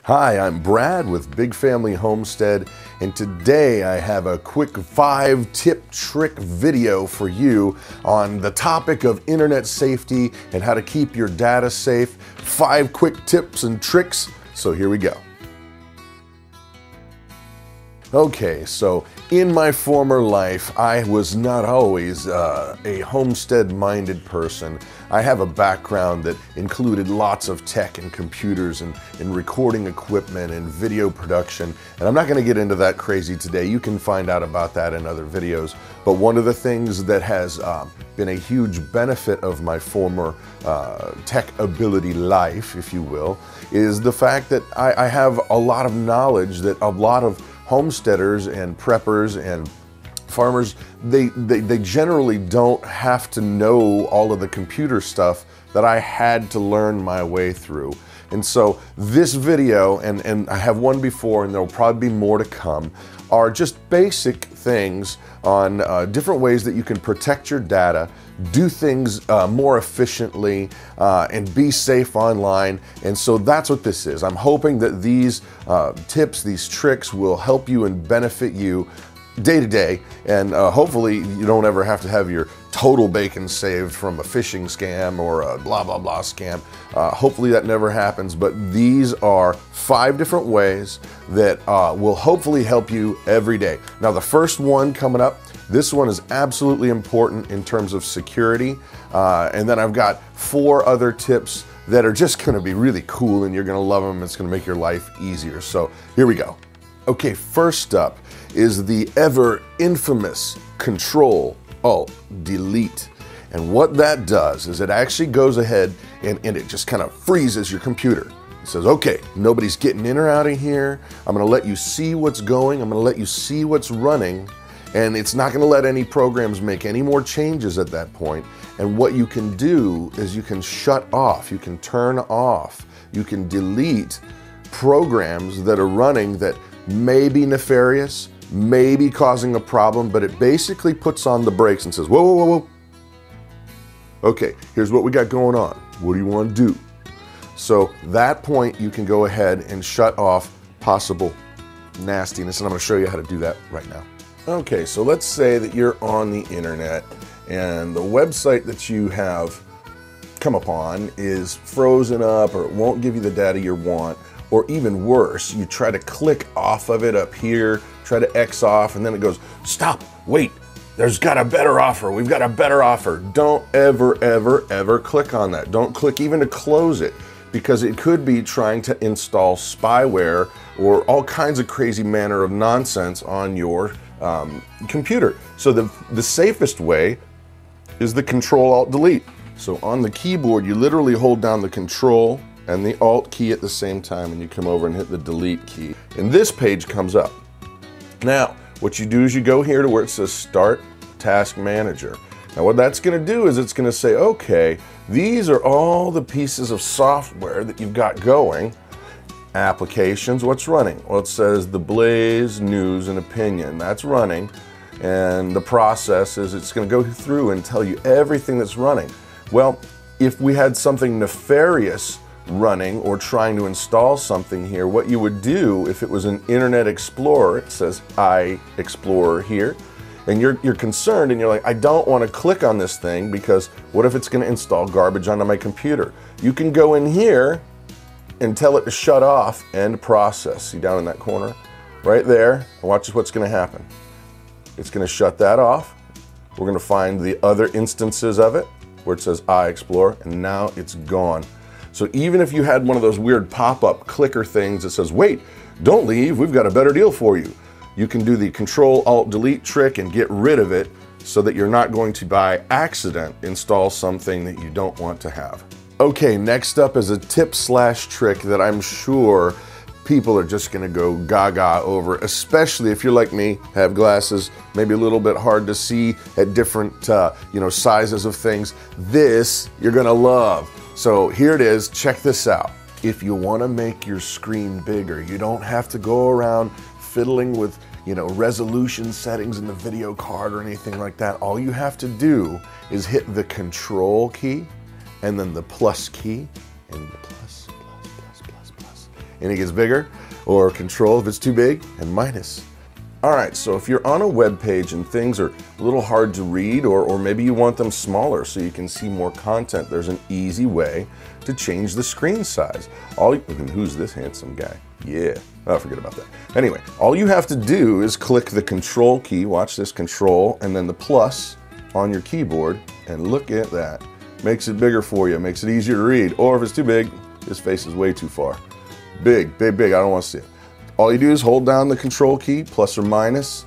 Hi, I'm Brad with Big Family Homestead, and today I have a quick 5-tip trick video for you on the topic of internet safety and how to keep your data safe. 5 quick tips and tricks, so here we go. Okay, so in my former life, I was not always a homestead-minded person. I have a background that included lots of tech and computers and recording equipment and video production, and I'm not going to get into that crazy today. You can find out about that in other videos. But one of the things that has been a huge benefit of my former tech ability life, if you will, is the fact that I have a lot of knowledge that a lot of homesteaders and preppers and farmers, they generally don't have to know all of the computer stuff that I had to learn my way through. And so this video, and I have one before and there'll probably be more to come, are just basic things on different ways that you can protect your data, do things more efficiently, and be safe online. And so that's what this is. I'm hoping that these tips, these tricks will help you and benefit you day to day, and hopefully you don't ever have to have your total bacon saved from a phishing scam or a blah blah blah scam. Hopefully that never happens, but these are 5 different ways that will hopefully help you every day. Now the first one coming up, this one is absolutely important in terms of security, and then I've got 4 other tips that are just going to be really cool and you're going to love them. It's going to make your life easier. So here we go. Okay, first up is the ever infamous Control-Alt-Delete. And what that does is it actually goes ahead and it just kind of freezes your computer. It says, okay, nobody's getting in or out of here. I'm gonna let you see what's going. I'm gonna let you see what's running. And it's not gonna let any programs make any more changes at that point. And what you can do is you can shut off, you can turn off, you can delete programs that are running that may be nefarious, may be causing a problem, but it basically puts on the brakes and says, whoa, whoa, whoa, whoa. Okay, here's what we got going on. What do you want to do? So that point, you can go ahead and shut off possible nastiness, and I'm going to show you how to do that right now. Okay, so let's say that you're on the internet and the website that you have come upon is frozen up, or it won't give you the data you want. Or even worse, you try to click off of it up here, try to X off, and then it goes, stop, wait, there's got a better offer, we've got a better offer. Don't ever, ever, ever click on that. Don't click even to close it, because it could be trying to install spyware or all kinds of crazy manner of nonsense on your computer. So the safest way is the Control-Alt-Delete. So on the keyboard, you literally hold down the Control and the Alt key at the same time, and you come over and hit the Delete key. And this page comes up. Now, what you do is you go here to where it says Start Task Manager. Now what that's gonna do is it's gonna say, okay, these are all the pieces of software that you've got going. Applications, what's running? Well, it says the Blaze News and Opinion. That's running. And the process is it's gonna go through and tell you everything that's running. Well, if we had something nefarious running or trying to install something here, what you would do if it was an Internet Explorer, it says I Explorer here, and you're concerned and you're like, I don't want to click on this thing because what if it's going to install garbage onto my computer? You can go in here and tell it to shut off and process. See down in that corner right there, and watch what's going to happen. It's going to shut that off. We're going to find the other instances of it where it says I Explorer, and now it's gone. So even if you had one of those weird pop-up clicker things that says, wait, don't leave, we've got a better deal for you, you can do the Control-Alt-Delete trick and get rid of it so that you're not going to, by accident, install something that you don't want to have. Okay, next up is a tip/trick that I'm sure people are just gonna go gaga over, especially if you're like me, have glasses, maybe a little bit hard to see at different sizes of things. This you're gonna love. So here it is, check this out. If you wanna make your screen bigger, you don't have to go around fiddling with resolution settings in the video card or anything like that. All you have to do is hit the Control key and then the plus key and the plus. and it gets bigger, or control if it's too big, and minus. All right, so if you're on a web page and things are a little hard to read, or maybe you want them smaller so you can see more content, there's an easy way to change the screen size. Who's this handsome guy? Yeah, oh, forget about that. Anyway, all you have to do is click the control key, watch this, control, and then the plus on your keyboard, and look at that. Makes it bigger for you, makes it easier to read, or if it's too big, this face is way too far. Big, big, big, I don't want to see it. All you do is hold down the control key, plus or minus,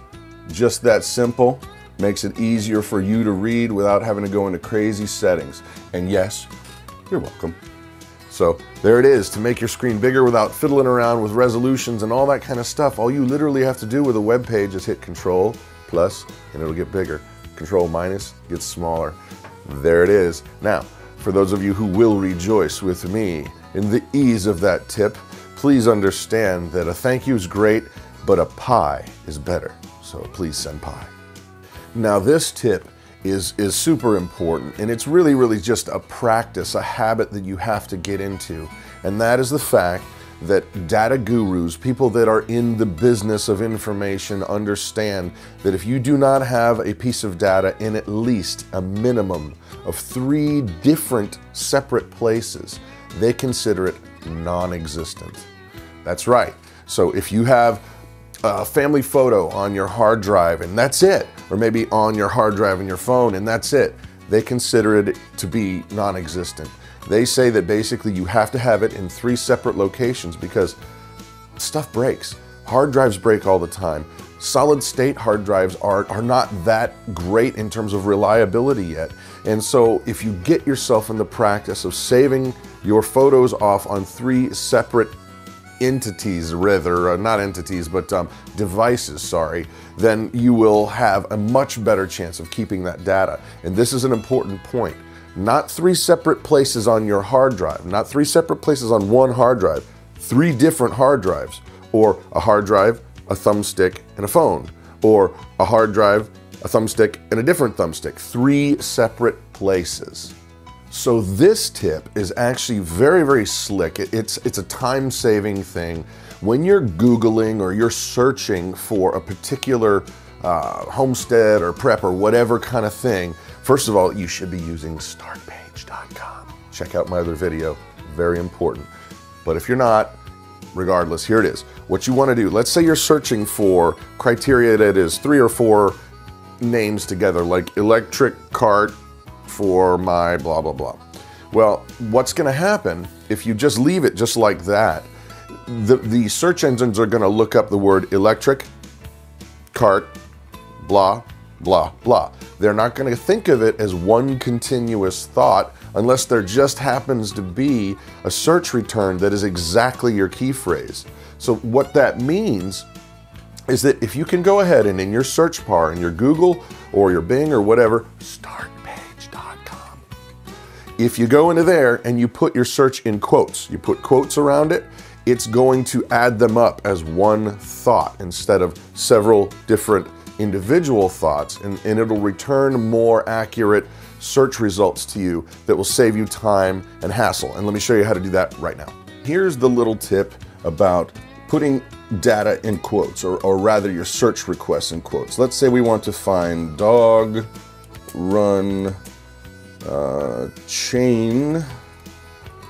just that simple. Makes it easier for you to read without having to go into crazy settings. And yes, you're welcome. So there it is. To make your screen bigger without fiddling around with resolutions and all that kind of stuff, all you literally have to do with a web page is hit control, plus, and it'll get bigger. Control minus gets smaller. There it is. Now, for those of you who will rejoice with me in the ease of that tip, please understand that a thank you is great, but a pie is better. So please send pie. Now this tip is super important, and it's really just a practice, a habit that you have to get into. And that is the fact that data gurus, people that are in the business of information, understand that if you do not have a piece of data in at least a minimum of 3 different separate places, they consider it non-existent. That's right. So if you have a family photo on your hard drive and that's it, or maybe on your hard drive in your phone and that's it, they consider it to be non-existent. They say that basically you have to have it in 3 separate locations because stuff breaks. Hard drives break all the time. Solid state hard drives are not that great in terms of reliability yet. And so if you get yourself in the practice of saving your photos off on 3 separate entities, rather, not entities, but devices, sorry, then you will have a much better chance of keeping that data. And this is an important point. Not 3 separate places on your hard drive, not 3 separate places on one hard drive, 3 different hard drives, or a hard drive, a thumbstick, and a phone, or a hard drive, a thumbstick, and a different thumbstick, 3 separate places. So this tip is actually very slick. It's a time-saving thing. When you're Googling or you're searching for a particular homestead or prep or whatever kind of thing, first of all, you should be using startpage.com. Check out my other video, very important. But if you're not, regardless, here it is. What you want to do, let's say you're searching for criteria that is 3 or 4 names together, like electric cart for my blah, blah, blah. Well, what's going to happen if you just leave it just like that? The search engines are going to look up the word electric, cart, blah, blah, blah. They're not going to think of it as one continuous thought unless there just happens to be a search return that is exactly your key phrase. So what that means is that if you can go ahead and in your search bar, in your Google or your Bing or whatever, startpage.com. If you go into there and you put your search in quotes, you put quotes around it, it's going to add them up as one thought instead of several different individual thoughts, and it'll return more accurate search results to you that will save you time and hassle. And let me show you how to do that right now. Here's the little tip about putting data in quotes, or rather your search requests in quotes. Let's say we want to find dog run chain,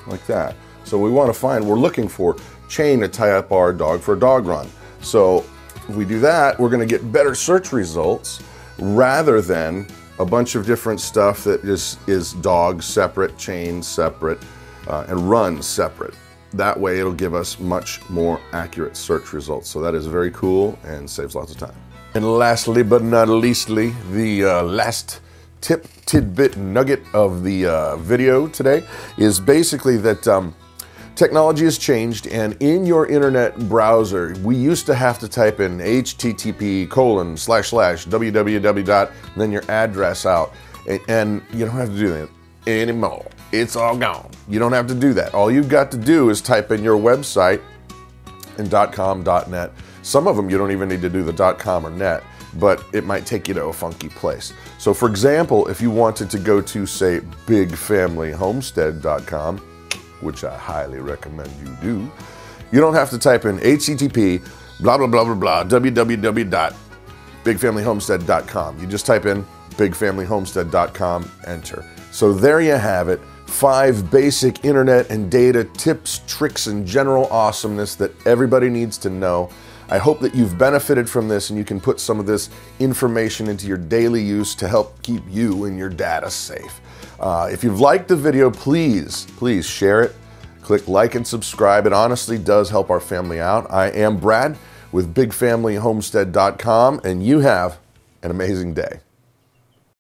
like that. So we want to find, we're looking for chain to tie up our dog for a dog run. So if we do that, we're going to get better search results rather than a bunch of different stuff that is dog separate, chain separate, and run separate. That way it'll give us much more accurate search results. So that is very cool and saves lots of time. And lastly but not leastly, the last tip, tidbit, nugget of the video today is basically that technology has changed, and in your internet browser, we used to have to type in http://www. and then your address out, and you don't have to do that anymore. It's all gone. You don't have to do that. All you've got to do is type in your website and .com, .net. Some of them you don't even need to do the .com or .net, but it might take you to a funky place. So for example, if you wanted to go to, say, bigfamilyhomestead.com, which I highly recommend you do, You don't have to type in HTTP, blah, blah, blah, blah, blah, www.bigfamilyhomestead.com. You just type in bigfamilyhomestead.com, enter. So there you have it. 5 basic internet and data tips, tricks, and general awesomeness that everybody needs to know. I hope that you've benefited from this and you can put some of this information into your daily use to help keep you and your data safe. If you've liked the video, please share it. Click like and subscribe. It honestly does help our family out. I am Brad with bigfamilyhomestead.com, and you have an amazing day.